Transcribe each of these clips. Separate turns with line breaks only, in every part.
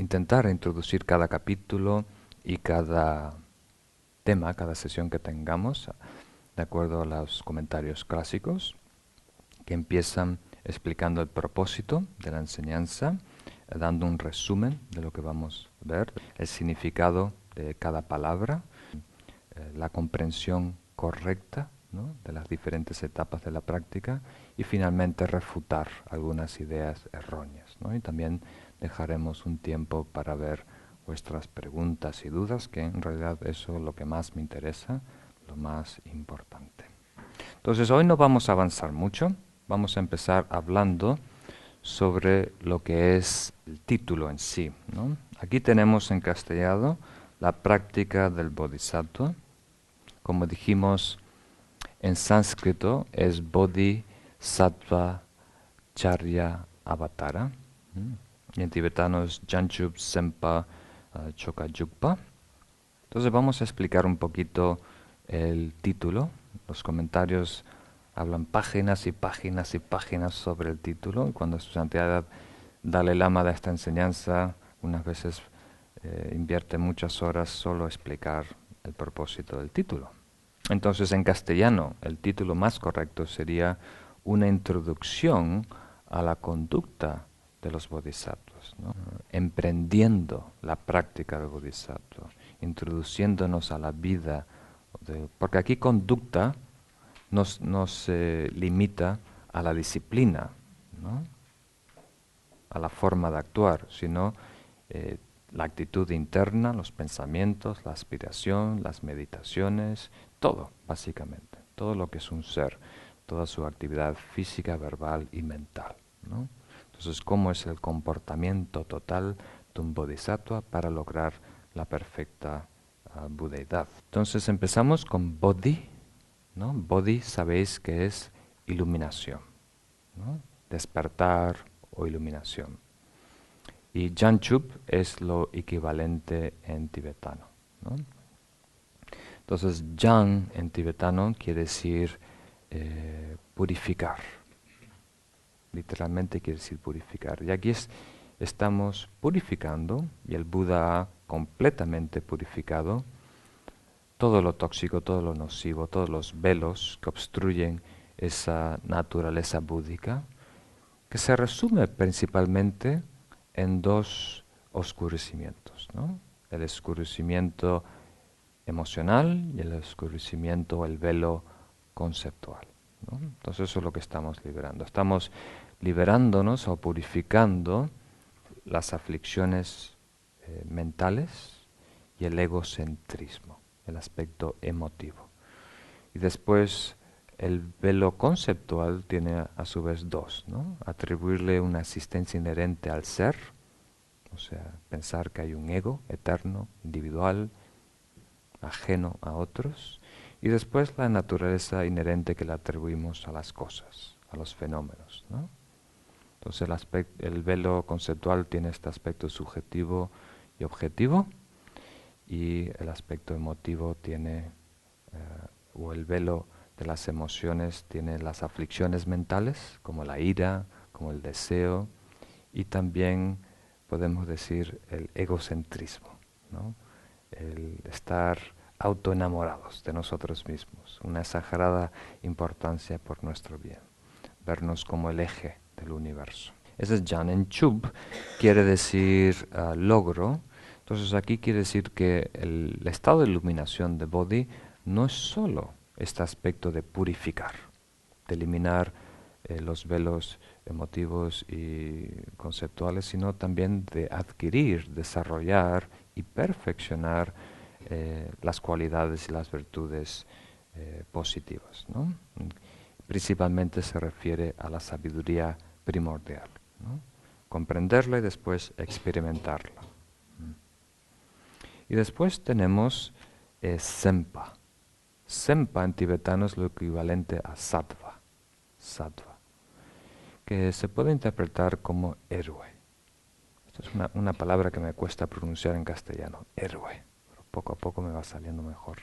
intentar introducir cada capítulo y cada tema, cada sesión que tengamos, de acuerdo a los comentarios clásicos, que empiezan explicando el propósito de la enseñanza, dando un resumen de lo que vamos a ver, el significado de cada palabra, la comprensión correcta, ¿no?, de las diferentes etapas de la práctica, y finalmente refutar algunas ideas erróneas, ¿no? Y también dejaremos un tiempo para ver vuestras preguntas y dudas, que en realidad eso es lo que más me interesa, lo más importante. Entonces hoy no vamos a avanzar mucho, vamos a empezar hablando sobre lo que es el título en sí, ¿no? Aquí tenemos en castellano la práctica del Bodhisattva. Como dijimos, en sánscrito es Bodhisattva Charya Avatara, y en tibetano es Janchup Sempa Chokajukpa. Entonces vamos a explicar un poquito el título. Los comentarios hablan páginas y páginas y páginas sobre el título, y cuando su santidad Dalai Lama da esta enseñanza, unas veces invierte muchas horas solo a explicar el propósito del título. Entonces, en castellano, el título más correcto sería una introducción a la conducta de los bodhisattvas, ¿no? Emprendiendo la práctica del bodhisattva, introduciéndonos a la vida, porque aquí conducta no se limita a la disciplina, ¿no?, a la forma de actuar, sino la actitud interna, los pensamientos, la aspiración, las meditaciones, todo, básicamente, todo lo que es un ser, toda su actividad física, verbal y mental, ¿no? Entonces, ¿cómo es el comportamiento total de un bodhisattva para lograr la perfecta budeidad? Entonces empezamos con bodhi, ¿no? Bodhi sabéis que es iluminación, ¿no?, despertar o iluminación. Y Janchup es lo equivalente en tibetano, ¿no? Entonces, Jan en tibetano quiere decir purificar. Literalmente quiere decir purificar. Y aquí estamos purificando, y el Buda ha completamente purificado todo lo tóxico, todo lo nocivo, todos los velos que obstruyen esa naturaleza búdica, que se resume principalmente en dos oscurecimientos, ¿no? El oscurecimiento emocional y el oscurecimiento, el velo conceptual, ¿no? Entonces eso es lo que estamos liberando. Estamos liberándonos o purificando las aflicciones mentales y el egocentrismo, el aspecto emotivo. Y después el velo conceptual tiene a su vez dos, ¿no? Atribuirle una existencia inherente al ser, o sea, pensar que hay un ego eterno, individual, ajeno a otros, y después la naturaleza inherente que le atribuimos a las cosas, a los fenómenos, ¿no? Entonces el velo conceptual tiene este aspecto subjetivo y objetivo, y el aspecto emotivo tiene, o el velo de las emociones tiene las aflicciones mentales, como la ira, como el deseo, y también podemos decir el egocentrismo, ¿no?, el estar autoenamorados de nosotros mismos, una exagerada importancia por nuestro bien, vernos como el eje del universo. Ese es Jan. En Chub quiere decir logro. Entonces aquí quiere decir que el estado de iluminación de Bodhi no es solo este aspecto de purificar, de eliminar los velos emotivos y conceptuales, sino también de adquirir, desarrollar y perfeccionar las cualidades y las virtudes positivas, ¿no? Principalmente se refiere a la sabiduría primordial, ¿no?, comprenderla y después experimentarla. Y después tenemos Sempa. Sempa en tibetano es lo equivalente a Sattva, Sattva, que se puede interpretar como héroe. Esta es una palabra que me cuesta pronunciar en castellano, héroe, pero poco a poco me va saliendo mejor.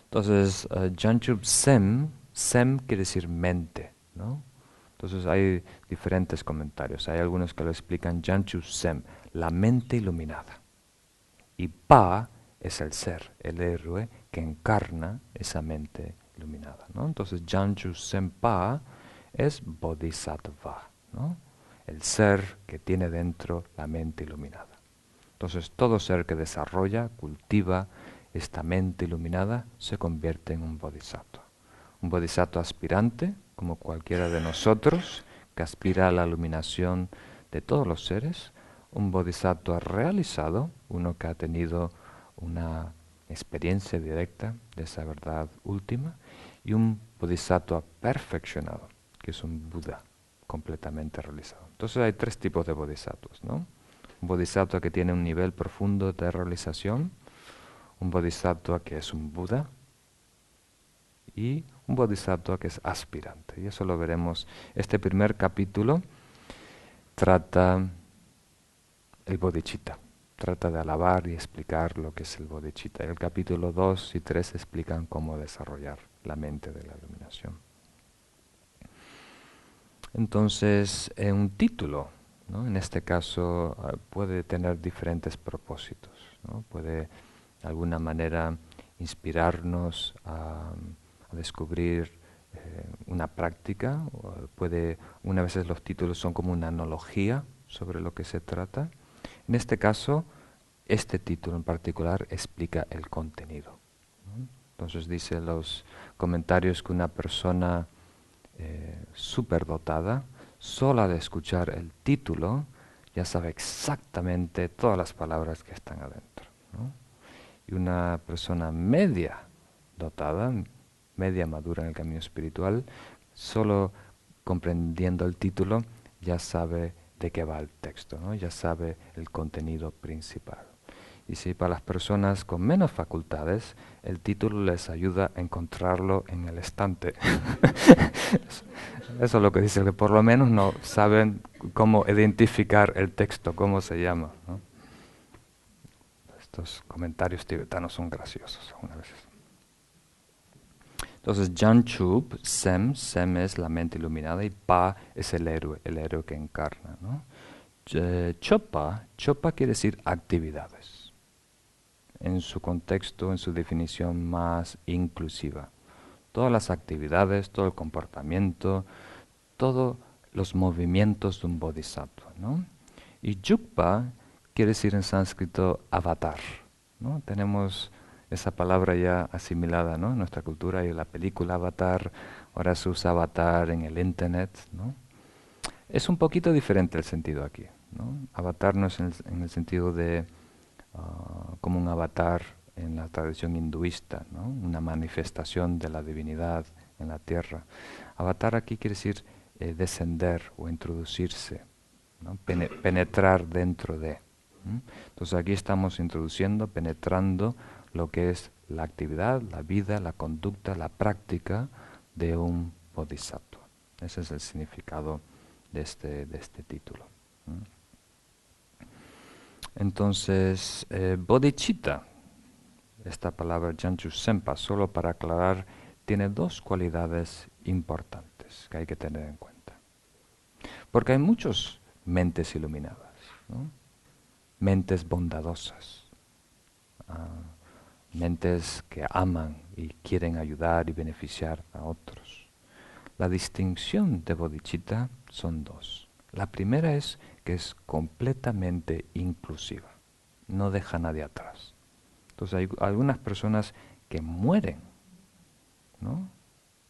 Entonces, Janchup Sem quiere decir mente, ¿no? Entonces hay diferentes comentarios. Hay algunos que lo explican Janchu Sem, la mente iluminada. Y Pa es el ser, el héroe que encarna esa mente iluminada, ¿no? Entonces Janchu Sem Pa es Bodhisattva, ¿no? El ser que tiene dentro la mente iluminada. Entonces todo ser que desarrolla, cultiva esta mente iluminada se convierte en un bodhisattva. Un bodhisattva aspirante, como cualquiera de nosotros, que aspira a la iluminación de todos los seres. Un bodhisattva realizado, uno que ha tenido una experiencia directa de esa verdad última. Y un bodhisattva perfeccionado, que es un Buda completamente realizado. Entonces hay tres tipos de bodhisattvas, ¿no? Un bodhisattva que tiene un nivel profundo de realización, un bodhisattva que es un Buda y un bodhisattva que es aspirante. Y eso lo veremos. Este primer capítulo trata el bodhicitta, trata de alabar y explicar lo que es el bodhicitta. El capítulo 2 y 3 explican cómo desarrollar la mente de la iluminación. Entonces, un título, ¿no? En este caso puede tener diferentes propósitos, ¿no? Puede de alguna manera inspirarnos a descubrir una práctica, una veces los títulos son como una analogía sobre lo que se trata. En este caso, este título en particular explica el contenido, ¿no? Entonces dice los comentarios que una persona superdotada, sola de escuchar el título, ya sabe exactamente todas las palabras que están adentro, ¿no? Y una persona media dotada, media madura en el camino espiritual, solo comprendiendo el título ya sabe de qué va el texto, ¿no? Ya sabe el contenido principal. Y si para las personas con menos facultades, el título les ayuda a encontrarlo en el estante. Eso es lo que dice, que por lo menos no saben cómo identificar el texto, cómo se llama, ¿no? Estos comentarios tibetanos son graciosos algunas veces. Entonces, Janchup, Sem es la mente iluminada y Pa es el héroe que encarna, ¿no? Chopa quiere decir actividades, en su contexto, en su definición más inclusiva. Todas las actividades, todo el comportamiento, todos los movimientos de un bodhisattva, ¿no? Y Yukpa quiere decir en sánscrito avatar, ¿no? Tenemos esa palabra ya asimilada, ¿no? En nuestra cultura y en la película Avatar, ahora se usa avatar en el internet, ¿no? Es un poquito diferente el sentido aquí, ¿no? Avatar no es en el sentido de como un avatar en la tradición hinduista, ¿no? Una manifestación de la divinidad en la tierra. Avatar aquí quiere decir descender o introducirse, ¿no? Penetrar dentro de. Entonces aquí estamos introduciendo, penetrando lo que es la actividad, la vida, la conducta, la práctica de un bodhisattva. Ese es el significado de este título. Entonces, bodhicitta, esta palabra Janchu Sempa, solo para aclarar, tiene dos cualidades importantes que hay que tener en cuenta. Porque hay muchas mentes iluminadas, ¿no? Mentes bondadosas, mentes que aman y quieren ayudar y beneficiar a otros. La distinción de bodhicitta son dos. La primera es que es completamente inclusiva, no deja a nadie atrás. Entonces hay algunas personas que mueren, ¿no?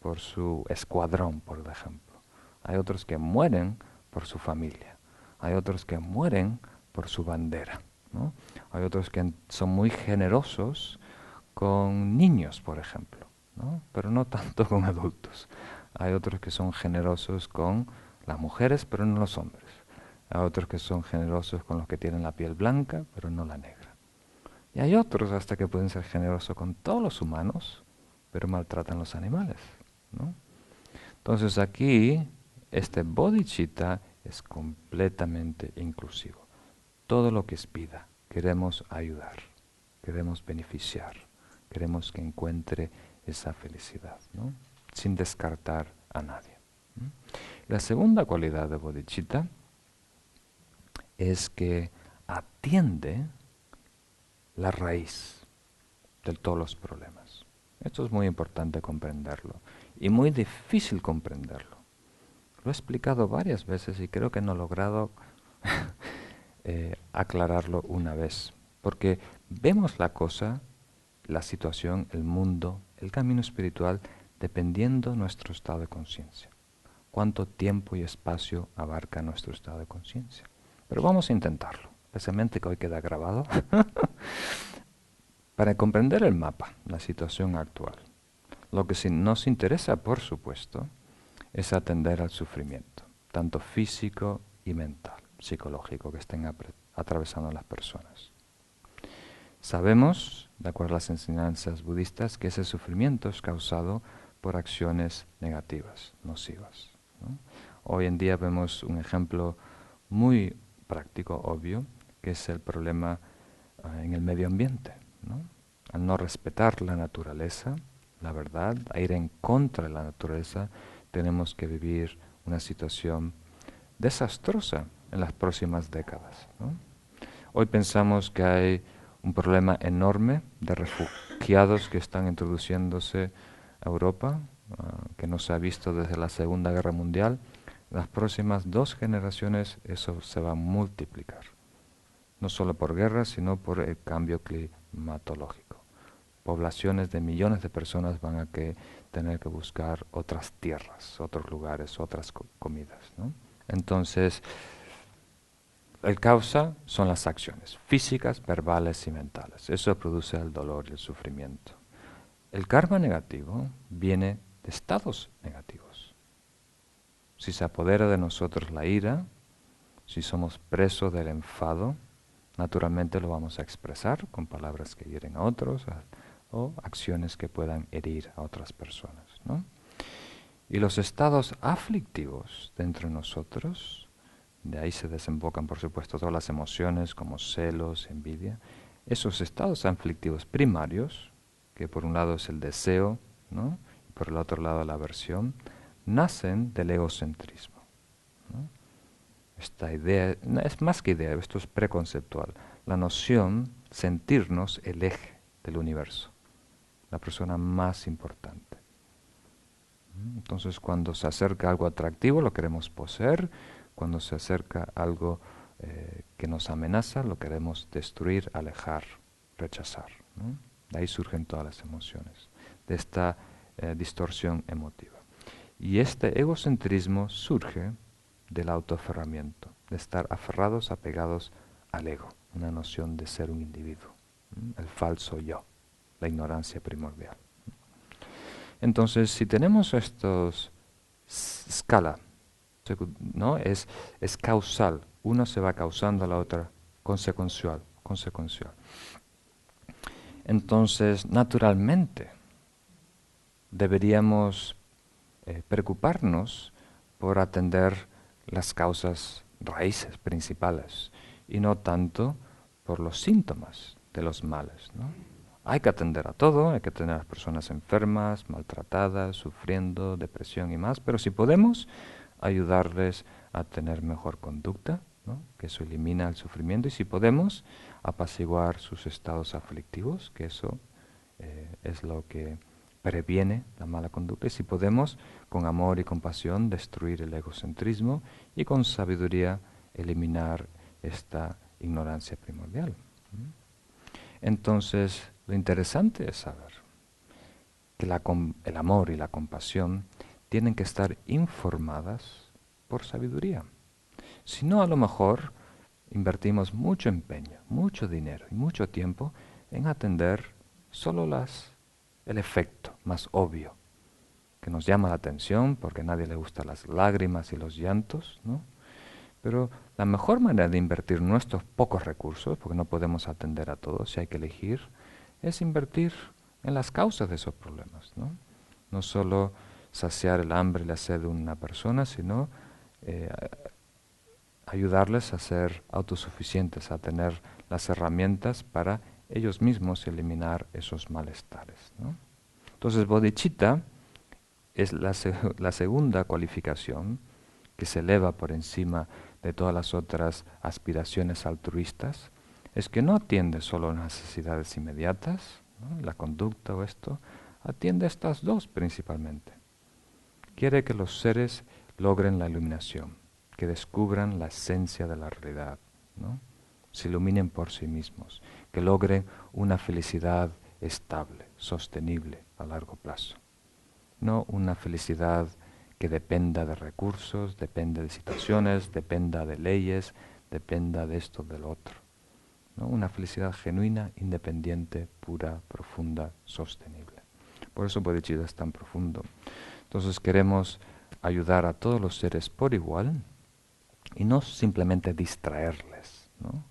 Por su escuadrón, por ejemplo. Hay otros que mueren por su familia. Hay otros que mueren por su bandera, ¿no? Hay otros que son muy generosos con niños, por ejemplo, ¿no? Pero no tanto con adultos. Hay otros que son generosos con las mujeres, pero no los hombres. Hay otros que son generosos con los que tienen la piel blanca, pero no la negra. Y hay otros hasta que pueden ser generosos con todos los humanos, pero maltratan los animales, ¿no? Entonces aquí, este bodhicitta es completamente inclusivo. Todo lo que es vida, queremos ayudar, queremos beneficiar, queremos que encuentre esa felicidad, ¿no? Sin descartar a nadie. La segunda cualidad de bodhicitta es que atiende la raíz de todos los problemas. Esto es muy importante comprenderlo y muy difícil comprenderlo. Lo he explicado varias veces y creo que no he logrado aclararlo una vez, porque vemos la cosa, la situación, el mundo, el camino espiritual, dependiendo de nuestro estado de conciencia. Cuánto tiempo y espacio abarca nuestro estado de conciencia. Pero vamos a intentarlo, especialmente que hoy queda grabado, para comprender el mapa, la situación actual. Lo que nos interesa, por supuesto, es atender al sufrimiento, tanto físico y mental, psicológico, que estén atravesando las personas. Sabemos, de acuerdo a las enseñanzas budistas, que ese sufrimiento es causado por acciones negativas, nocivas, ¿no? Hoy en día vemos un ejemplo muy práctico, obvio, que es el problema en el medio ambiente, ¿no? Al no respetar la naturaleza, la verdad, a ir en contra de la naturaleza, tenemos que vivir una situación desastrosa en las próximas décadas, ¿no? Hoy pensamos que hay un problema enorme de refugiados que están introduciéndose a Europa, que no se ha visto desde la Segunda Guerra Mundial. En las próximas 2 generaciones eso se va a multiplicar, no solo por guerras, sino por el cambio climatológico. Poblaciones de millones de personas van a tener que buscar otras tierras, otros lugares, otras comidas, ¿no? Entonces, el causa son las acciones físicas, verbales y mentales. Eso produce el dolor y el sufrimiento. El karma negativo viene de estados negativos. Si se apodera de nosotros la ira, si somos presos del enfado, naturalmente lo vamos a expresar con palabras que hieren a otros o acciones que puedan herir a otras personas, ¿no? Y los estados aflictivos dentro de nosotros, de ahí se desembocan, por supuesto, todas las emociones como celos, envidia. Esos estados aflictivos primarios, que por un lado es el deseo, ¿no? Y por el otro lado la aversión, nacen del egocentrismo, ¿no? Esta idea, es más que idea, esto es preconceptual. La noción, sentirnos el eje del universo, la persona más importante. Entonces, cuando se acerca algo atractivo, lo queremos poseer. Cuando se acerca algo que nos amenaza, lo queremos destruir, alejar, rechazar, ¿no? De ahí surgen todas las emociones, de esta distorsión emotiva. Y este egocentrismo surge del autoaferramiento, de estar aferrados, apegados al ego, una noción de ser un individuo, el falso yo, la ignorancia primordial. Entonces, si tenemos estos escala, ¿no? Es causal, uno se va causando a la otra, consecuencial. Entonces, naturalmente, deberíamos preocuparnos por atender las causas raíces principales y no tanto por los síntomas de los males, ¿no? Hay que atender a todo, hay que atender a las personas enfermas, maltratadas, sufriendo, depresión y más, pero si podemos ayudarles a tener mejor conducta, ¿no? Que eso elimina el sufrimiento, y si podemos apaciguar sus estados aflictivos, que eso es lo que previene la mala conducta, y si podemos con amor y compasión destruir el egocentrismo y con sabiduría eliminar esta ignorancia primordial. Entonces, lo interesante es saber que el amor y la compasión tienen que estar informadas por sabiduría. Si no, a lo mejor invertimos mucho empeño, mucho dinero y mucho tiempo en atender solo el efecto más obvio, que nos llama la atención porque a nadie le gustan las lágrimas y los llantos, ¿no? Pero la mejor manera de invertir nuestros pocos recursos, porque no podemos atender a todos, si hay que elegir, es invertir en las causas de esos problemas, ¿no? No solo saciar el hambre y la sed de una persona, sino ayudarles a ser autosuficientes, a tener las herramientas para ellos mismos eliminar esos malestares, ¿no? Entonces, bodhicitta es la segunda cualificación que se eleva por encima de todas las otras aspiraciones altruistas, es que no atiende solo las necesidades inmediatas, ¿no? La conducta o esto, atiende estas dos principalmente. Quiere que los seres logren la iluminación, que descubran la esencia de la realidad, ¿no? Se iluminen por sí mismos, que logren una felicidad estable, sostenible a largo plazo. No una felicidad que dependa de recursos, dependa de situaciones, dependa de leyes, dependa de esto, del otro, ¿no? Una felicidad genuina, independiente, pura, profunda, sostenible. Por eso bodhicitta es tan profundo. Entonces queremos ayudar a todos los seres por igual y no simplemente distraerles, ¿no?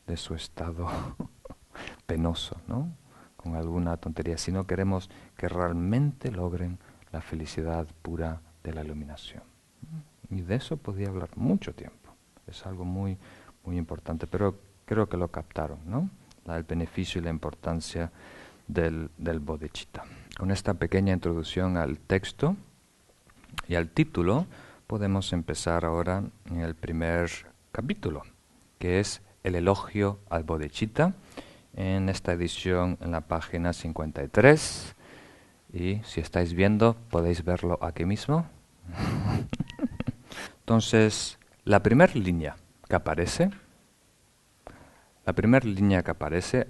De su estado penoso, ¿no? Con alguna tontería, sino queremos que realmente logren la felicidad pura de la iluminación. Y de eso podía hablar mucho tiempo. Es algo muy, muy importante, pero creo que lo captaron, ¿no? El beneficio y la importancia del bodhicitta. Con esta pequeña introducción al texto y al título, podemos empezar ahora en el primer capítulo, que es el elogio al bodhicitta, en esta edición en la página 53. Y si estáis viendo, podéis verlo aquí mismo. Entonces, la primera línea que aparece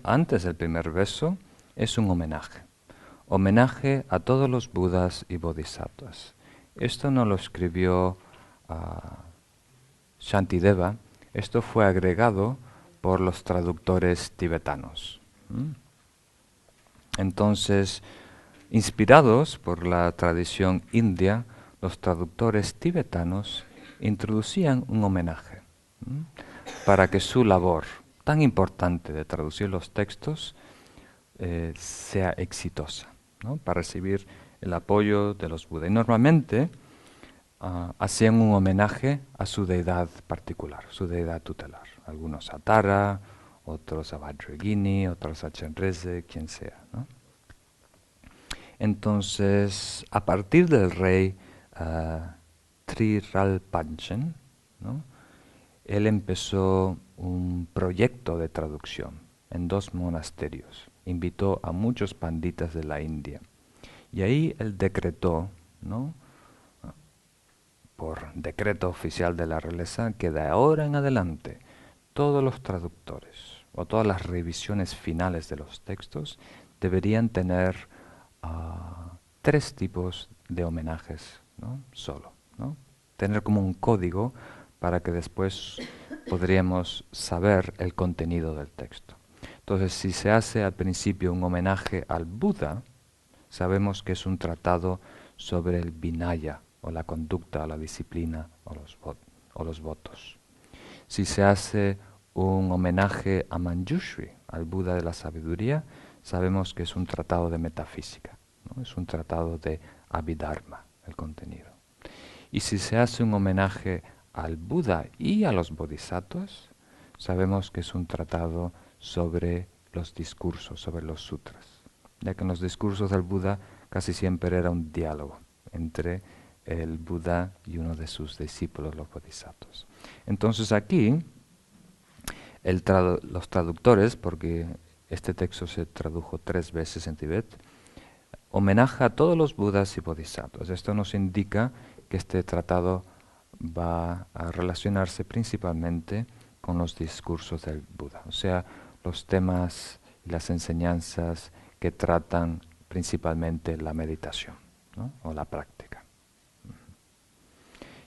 antes del primer verso es un homenaje. Homenaje a todos los Budas y Bodhisattvas. Esto no lo escribió Shantideva, esto fue agregado por los traductores tibetanos. Entonces, inspirados por la tradición india, los traductores tibetanos introducían un homenaje para que su labor tan importante de traducir los textos sea exitosa, ¿no? Para recibir el apoyo de los Budas. Y normalmente hacían un homenaje a su deidad particular, su deidad tutelar. Algunos a Tara, otros a Vajrayogini, otros a Chenrezig, quien sea, ¿no? Entonces, a partir del rey Triralpanchen, ¿no? Él empezó un proyecto de traducción en 2 monasterios. Invitó a muchos panditas de la India. Y ahí él decretó, ¿no? Por decreto oficial de la realeza, que de ahora en adelante todos los traductores o todas las revisiones finales de los textos deberían tener 3 tipos de homenajes, ¿no? Solo, ¿no? Tener como un código para que después podríamos saber el contenido del texto. Entonces, si se hace al principio un homenaje al Buda, sabemos que es un tratado sobre el Vinaya, o la conducta, la disciplina, o los votos. Si se hace un homenaje a Manjushri, al Buda de la sabiduría, sabemos que es un tratado de metafísica, ¿no? Es un tratado de Abhidharma, el contenido. Y si se hace un homenaje al Buda y a los bodhisattvas, sabemos que es un tratado sobre los discursos, sobre los sutras, ya que en los discursos del Buda casi siempre era un diálogo entre el Buda y uno de sus discípulos, los bodhisattvas. Entonces aquí los traductores, porque este texto se tradujo 3 veces en Tibet, homenaja a todos los Budas y bodhisattvas. Esto nos indica que este tratado va a relacionarse principalmente con los discursos del Buda, o sea, los temas y las enseñanzas que tratan principalmente la meditación, ¿no? O la práctica.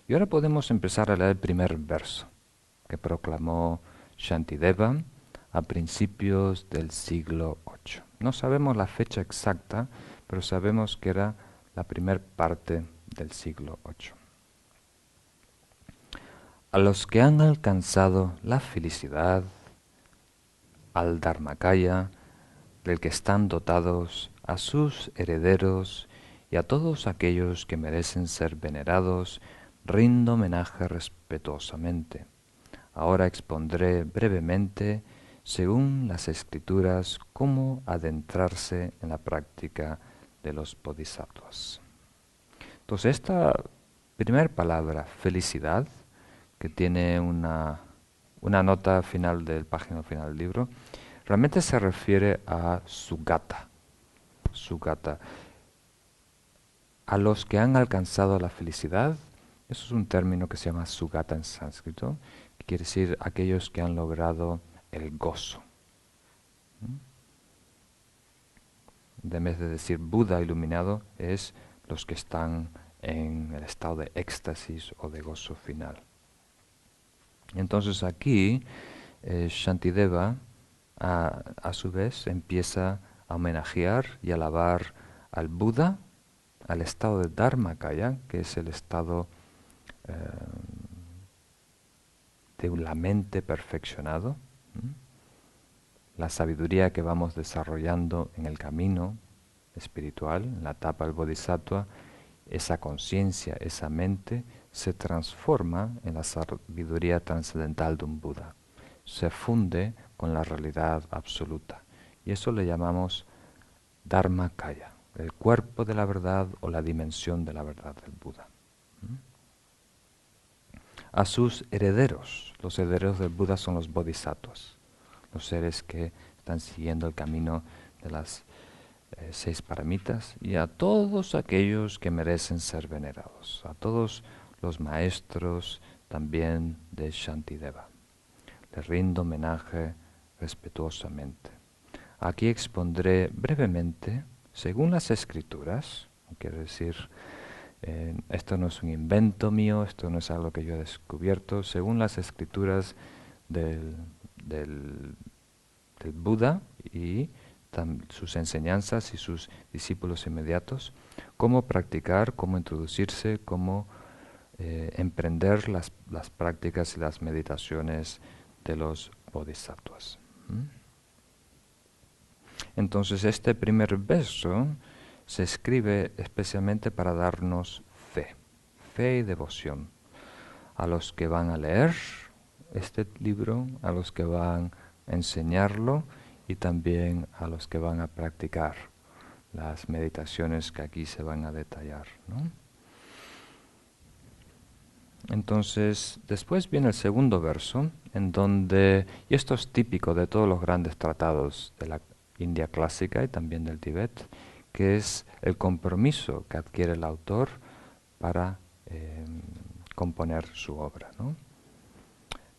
Y ahora podemos empezar a leer el primer verso que proclamó Shantideva a principios del siglo VIII. No sabemos la fecha exacta, pero sabemos que era la primera parte del siglo VIII. A los que han alcanzado la felicidad, al Dharmakaya, del que están dotados, a sus herederos y a todos aquellos que merecen ser venerados, rindo homenaje respetuosamente. Ahora expondré brevemente, según las escrituras, cómo adentrarse en la práctica de los bodhisattvas. Entonces, esta primer palabra, felicidad, que tiene una nota final del página final del libro, realmente se refiere a sugata. Sugata. A los que han alcanzado la felicidad, eso es un término que se llama sugata en sánscrito, que quiere decir aquellos que han logrado el gozo. En vez de decir Buda iluminado, es los que están en el estado de éxtasis o de gozo final. Entonces aquí Shantideva a su vez empieza a homenajear y alabar al Buda, al estado de Dharmakaya, que es el estado eh, de la mente perfeccionado, la sabiduría que vamos desarrollando en el camino espiritual, en la etapa del Bodhisattva, esa conciencia, esa mente, se transforma en la sabiduría trascendental de un Buda. Se funde con la realidad absoluta. Y eso le llamamos Dharmakaya, el cuerpo de la verdad o la dimensión de la verdad del Buda. A sus herederos, los herederos del Buda son los bodhisattvas, los seres que están siguiendo el camino de las 6 paramitas, y a todos aquellos que merecen ser venerados, a todos los maestros también de Shantideva. Les rindo homenaje respetuosamente. Aquí expondré brevemente, según las escrituras, quiero decir, esto no es un invento mío, esto no es algo que yo he descubierto, según las escrituras del Buda y sus enseñanzas y sus discípulos inmediatos, cómo practicar, cómo introducirse, cómo emprender las prácticas y las meditaciones de los bodhisattvas. Entonces este primer verso se escribe especialmente para darnos fe y devoción a los que van a leer este libro, a los que van a enseñarlo y también a los que van a practicar las meditaciones que aquí se van a detallar, ¿no? Entonces, después viene el segundo verso, en donde, y esto es típico de todos los grandes tratados de la India clásica y también del Tíbet, que es el compromiso que adquiere el autor para componer su obra, ¿no?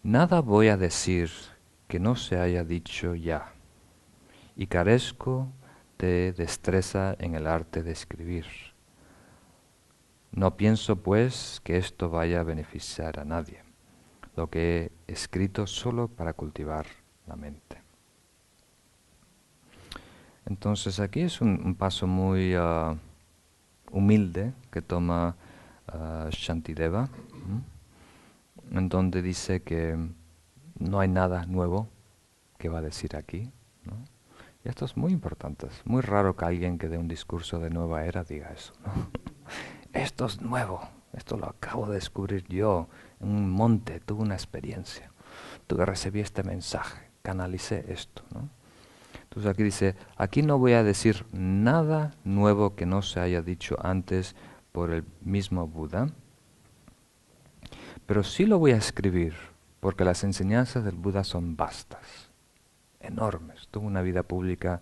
Nada voy a decir que no se haya dicho ya, y carezco de destreza en el arte de escribir. No pienso, pues, que esto vaya a beneficiar a nadie, lo que he escrito solo para cultivar la mente. Entonces aquí es un paso muy humilde que toma Shantideva, en donde dice que no hay nada nuevo que va a decir aquí, ¿no? Y esto es muy importante, es muy raro que alguien que dé un discurso de nueva era diga eso, ¿no? Esto es nuevo, esto lo acabo de descubrir yo en un monte, tuve una experiencia, tuve recibí este mensaje, canalicé esto, ¿no? Entonces aquí dice, aquí no voy a decir nada nuevo que no se haya dicho antes por el mismo Buda, pero sí lo voy a escribir porque las enseñanzas del Buda son vastas, enormes. Tuvo una vida pública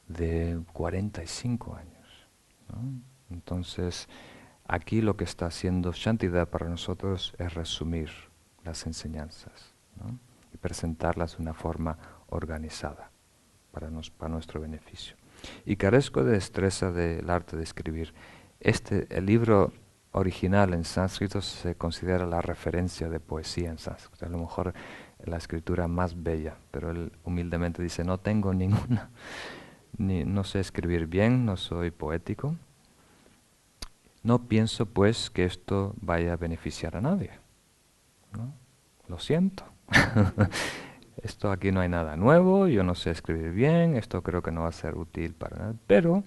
de 45 años, ¿no? Entonces, aquí lo que está haciendo Shantideva para nosotros es resumir las enseñanzas, ¿no? Y presentarlas de una forma organizada para nuestro beneficio. Y carezco de destreza del arte de escribir. El libro original en sánscrito se considera la referencia de poesía en sánscrito, a lo mejor la escritura más bella, pero él humildemente dice, no tengo ninguna, no sé escribir bien, no soy poético. No pienso pues que esto vaya a beneficiar a nadie, ¿no? Lo siento. Esto aquí no hay nada nuevo, yo no sé escribir bien, esto creo que no va a ser útil para nada, pero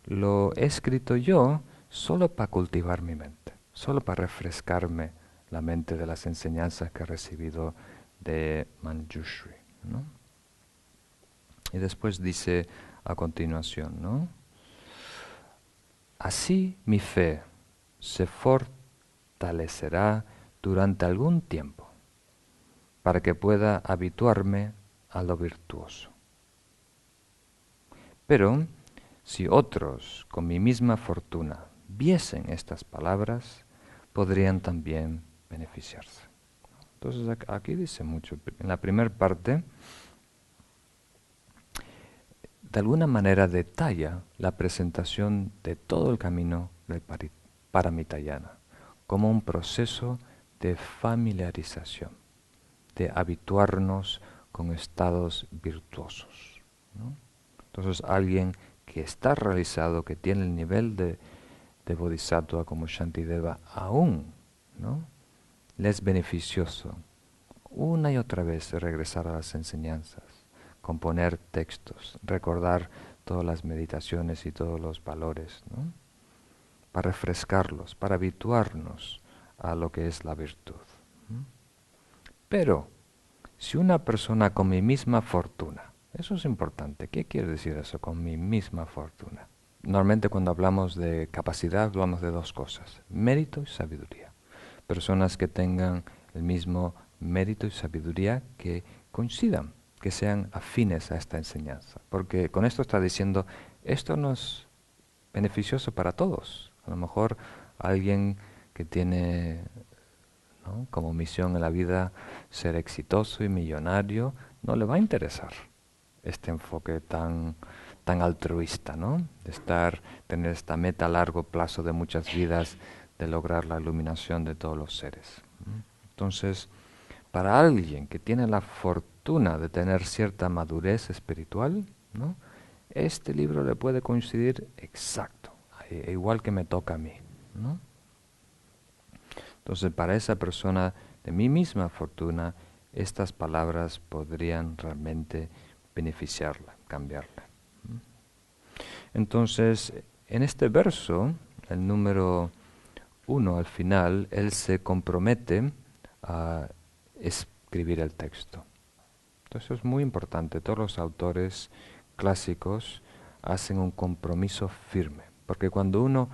lo he escrito yo solo para cultivar mi mente, solo para refrescarme la mente de las enseñanzas que he recibido de Manjushri, ¿no? Y después dice a continuación, ¿no? Así mi fe se fortalecerá durante algún tiempo para que pueda habituarme a lo virtuoso. Pero si otros con mi misma fortuna viesen estas palabras, podrían también beneficiarse. Entonces aquí dice mucho. En la primera parte, de alguna manera detalla la presentación de todo el camino del Paramitayana como un proceso de familiarización, de habituarnos con estados virtuosos, ¿no? Entonces alguien que está realizado, que tiene el nivel de Bodhisattva como Shantideva aún, ¿no?, le es beneficioso una y otra vez regresar a las enseñanzas, componer textos, recordar todas las meditaciones y todos los valores, ¿no?, para refrescarlos, para habituarnos a lo que es la virtud. Pero si una persona con mi misma fortuna, eso es importante, ¿qué quiere decir eso, con mi misma fortuna? Normalmente cuando hablamos de capacidad hablamos de dos cosas, mérito y sabiduría. Personas que tengan el mismo mérito y sabiduría, que coincidan, que sean afines a esta enseñanza. Porque con esto está diciendo, esto no es beneficioso para todos. A lo mejor alguien que tiene, ¿no?, como misión en la vida ser exitoso y millonario, no le va a interesar este enfoque tan altruista, ¿no?, de tener esta meta a largo plazo de muchas vidas, de lograr la iluminación de todos los seres. Entonces, para alguien que tiene la fortuna de tener cierta madurez espiritual, ¿no?, este libro le puede coincidir exacto, igual que me toca a mí, ¿no? Entonces, para esa persona de mi misma fortuna, estas palabras podrían realmente beneficiarla, cambiarla. Entonces, en este verso, el número 1 al final, él se compromete a escribir el texto. Entonces es muy importante. Todos los autores clásicos hacen un compromiso firme, porque cuando uno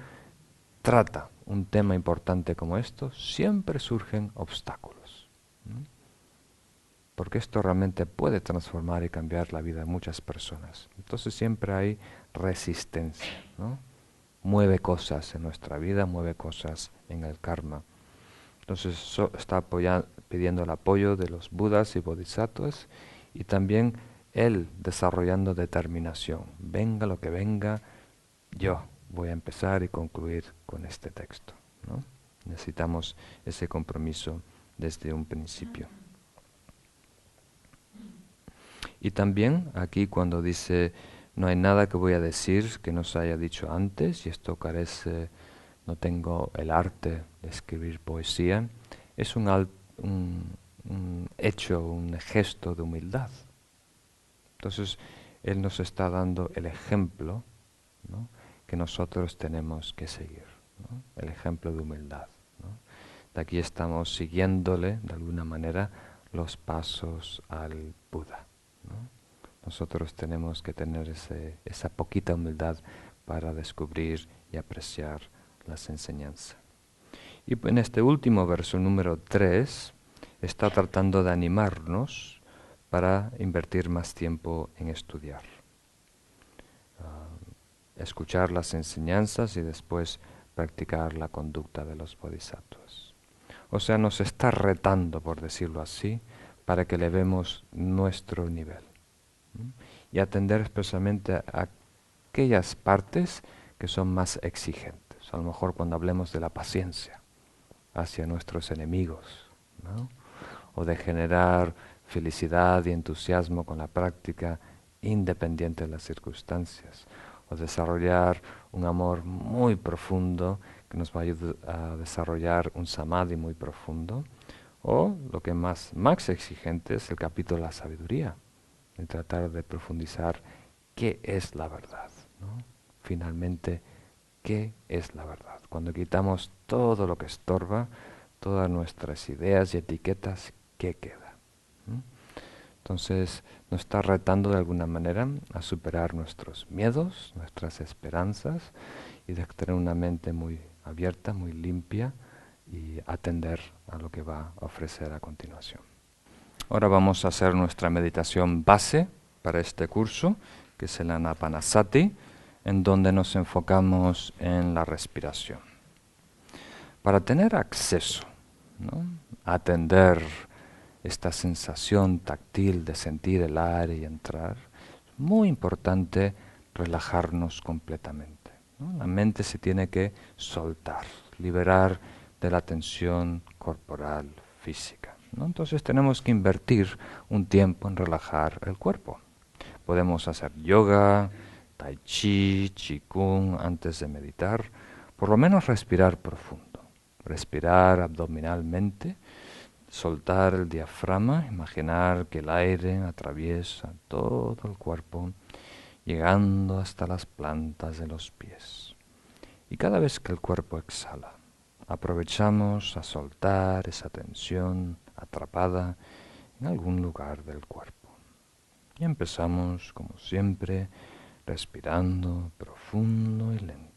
trata un tema importante como esto, siempre surgen obstáculos, ¿no?, porque esto realmente puede transformar y cambiar la vida de muchas personas. Entonces siempre hay resistencia, ¿no? Mueve cosas en nuestra vida, mueve cosas en el karma. Entonces está pidiendo el apoyo de los budas y bodhisattvas, y también él desarrollando determinación. Venga lo que venga, yo voy a empezar y concluir con este texto, ¿no? Necesitamos ese compromiso desde un principio. Y también aquí cuando dice, no hay nada que voy a decir que no se haya dicho antes, y esto carece, no tengo el arte de escribir poesía, es un hecho, un gesto de humildad. Entonces, él nos está dando el ejemplo, ¿no?, que nosotros tenemos que seguir, ¿no?, el ejemplo de humildad, ¿no? De aquí estamos siguiéndole, de alguna manera, los pasos al Buda, ¿no? Nosotros tenemos que tener esa poquita humildad para descubrir y apreciar las enseñanzas. Y en este último verso, número 3, está tratando de animarnos para invertir más tiempo en estudiar, escuchar las enseñanzas y después practicar la conducta de los bodhisattvas. O sea, nos está retando, por decirlo así, para que elevemos nuestro nivel, ¿no?, y atender especialmente a aquellas partes que son más exigentes. A lo mejor cuando hablemos de la paciencia hacia nuestros enemigos, ¿no?, o de generar felicidad y entusiasmo con la práctica independiente de las circunstancias, o desarrollar un amor muy profundo que nos va a ayudar a desarrollar un samadhi muy profundo, o lo que más exigente es el capítulo de la sabiduría, de tratar de profundizar qué es la verdad, ¿no? Finalmente, ¿qué es la verdad? Cuando quitamos todo lo que estorba, todas nuestras ideas y etiquetas, ¿qué queda? Entonces nos está retando de alguna manera a superar nuestros miedos, nuestras esperanzas, y de tener una mente muy abierta, muy limpia, y atender a lo que va a ofrecer a continuación. Ahora vamos a hacer nuestra meditación base para este curso, que es el Anapanasati, en donde nos enfocamos en la respiración. Para tener acceso, ¿no?, a atender esta sensación táctil de sentir el aire y entrar, es muy importante relajarnos completamente, ¿no? La mente se tiene que soltar, liberar de la tensión corporal, física, ¿no? Entonces tenemos que invertir un tiempo en relajar el cuerpo. Podemos hacer yoga, tai chi, qigong antes de meditar, por lo menos respirar profundo, respirar abdominalmente, soltar el diafragma, imaginar que el aire atraviesa todo el cuerpo, llegando hasta las plantas de los pies. Y cada vez que el cuerpo exhala, aprovechamos a soltar esa tensión atrapada en algún lugar del cuerpo. Y empezamos, como siempre, respirando profundo y lento.